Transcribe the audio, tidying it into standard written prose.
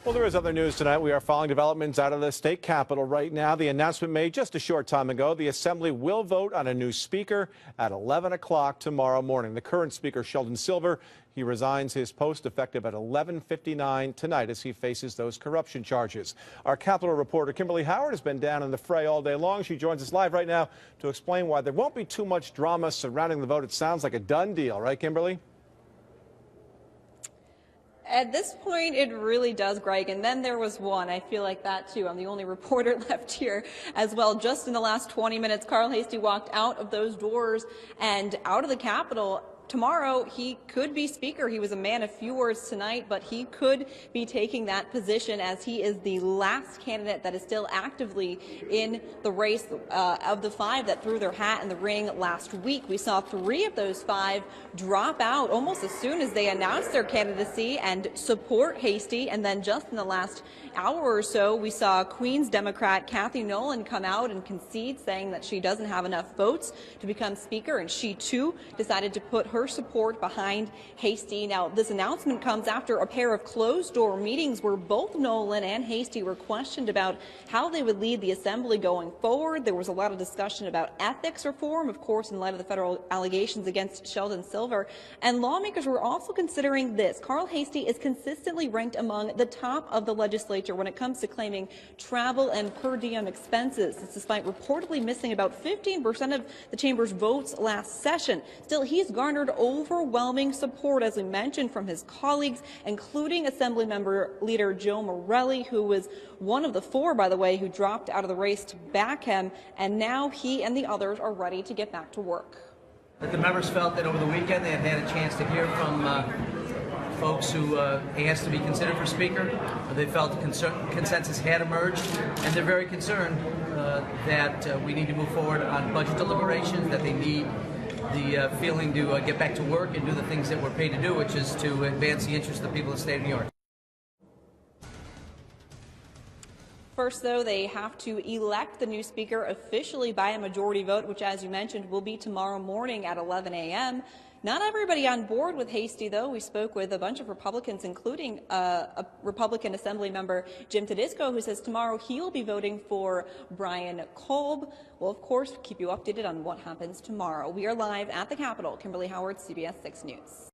Well, there is other news tonight. We are following developments out of the state capitol right now. The announcement made just a short time ago. The Assembly will vote on a new speaker at 11 o'clock tomorrow morning. The current speaker, Sheldon Silver, he resigns his post effective at 11:59 tonight as he faces those corruption charges. Our Capitol reporter, Kimberly Howard, has been down in the fray all day long. She joins us live right now to explain why there won't be too much drama surrounding the vote. It sounds like a done deal, right, Kimberly? At this point, it really does, Greg. And then there was one. I feel like that, too. I'm the only reporter left here as well. Just in the last 20 minutes, Carl Heastie walked out of those doors and out of the Capitol. Tomorrow, he could be speaker. He was a man of few words tonight, but he could be taking that position as he is the last candidate that is still actively in the race of the five that threw their hat in the ring last week. We saw 3 of those 5 drop out almost as soon as they announced their candidacy and support Heastie. And then just in the last hour or so, we saw Queens Democrat Kathy Nolan come out and concede, saying that she doesn't have enough votes to become speaker, and she too decided to put her support behind Heastie. Now, this announcement comes after a pair of closed-door meetings where both Nolan and Heastie were questioned about how they would lead the assembly going forward. There was a lot of discussion about ethics reform, of course, in light of the federal allegations against Sheldon Silver. And lawmakers were also considering this. Carl Heastie is consistently ranked among the top of the legislature when it comes to claiming travel and per diem expenses. This despite reportedly missing about 15% of the chamber's votes last session. Still, he's garnered overwhelming support, as we mentioned, from his colleagues, including Assembly member leader Joe Morelli, who was one of the 4, by the way, who dropped out of the race to back him, and now he and the others are ready to get back to work. But the members felt that over the weekend they had had a chance to hear from folks who asked to be considered for speaker. They felt the consensus had emerged, and they're very concerned that we need to move forward on budget deliberations, that they need the feeling to get back to work and do the things that we're paid to do, which is to advance the interests of the people of the state of New York. First, though, they have to elect the new speaker officially by a majority vote, which, as you mentioned, will be tomorrow morning at 11 a.m. Not everybody on board with Heastie, though. We spoke with a bunch of Republicans, including a Republican Assembly member, Jim Tedisco, who says tomorrow he'll be voting for Brian Kolb. We'll, of course, keep you updated on what happens tomorrow. We are live at the Capitol. Kimberly Howard, CBS 6 News.